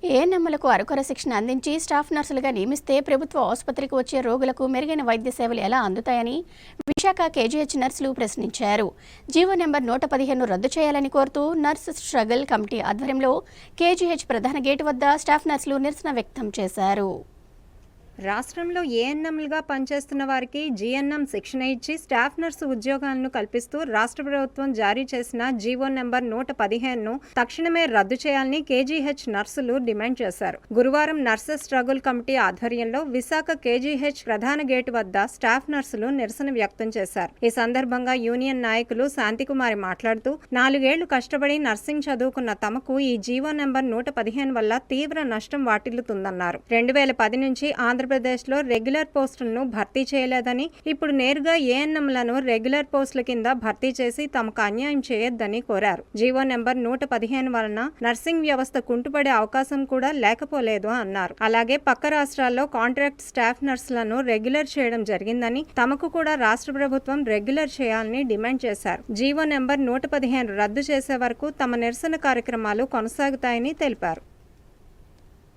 ఏఎన్ఎంలకు అరకొర శిక్షణ అందించి స్టాఫ్ నర్సులుగా నియమిస్తే ప్రభుత్వ ఆసుపత్రికి వచ్చే రోగులకు మెరుగైన వైద్య సేవలు ఎలా అందుతాయని విశాఖ కేజీహెచ్ నర్సులు ప్రశ్నించారు. జీవో నెంబర్ 115 రద్దు చేయాలని కోరుతూ నర్స్ స్ట్రగల్ కమిటీ ఆధ్వర్యంలో కేజీహెచ్ ప్రధాన గేటు వద్ద స్టాఫ్ నర్సులు నిరసన వ్యక్తం చేశారు. రాష్ట్రంలో ఏఎన్ఎంలుగా పనిచేస్తున్న వారికి జీఎన్ఎం శిక్షణ ఇచ్చి స్టాఫ్ నర్సు ఉద్యోగాలను కల్పిస్తూ రాష్ట్ర ప్రభుత్వం జారీ చేసిన జీవో నెంబర్ 115ను తక్షణమే రద్దు చేయాలని కేజీహెచ్ నర్సులు డిమాండ్ చేశారు. గురువారం నర్సెస్ స్ట్రగుల్ కమిటీ ఆధ్వర్యంలో విశాఖ కేజీహెచ్ ప్రధాన గేటు వద్ద స్టాఫ్ నర్సులు నిరసన వ్యక్తం చేశారు. ఈ సందర్భంగా యూనియన్ నాయకులు శాంతికుమారి మాట్లాడుతూ 4 ఏళ్లు కష్టపడి నర్సింగ్ చదువుకున్న తమకు ఈ జీవో నెంబర్ 115 వల్ల తీవ్ర నష్టం వాటిల్లుతుందన్నారు. 2010 నుంచి ఆంధ్రప్రదేశ్లో రెగ్యులర్ పోస్టులను భర్తీ చేయలేదని, ఇప్పుడు నేరుగా ఏఎన్ఎంలను రెగ్యులర్ పోస్టుల కింద భర్తీ చేసి తమకు అన్యాయం చేయొద్దని కోరారు. జీవో నెంబర్ 115 వలన నర్సింగ్ వ్యవస్థ కుంటుపడే అవకాశం కూడా లేకపోలేదు అన్నారు. అలాగే పక్క రాష్ట్రాల్లో కాంట్రాక్ట్ స్టాఫ్ నర్సులను రెగ్యులర్ చేయడం జరిగిందని, తమకు కూడా రాష్ట్ర ప్రభుత్వం రెగ్యులర్ చేయాలని డిమాండ్ చేశారు. జీవో నెంబర్ 115 రద్దు చేసే వరకు తమ నిరసన కార్యక్రమాలు కొనసాగుతాయని తెలిపారు.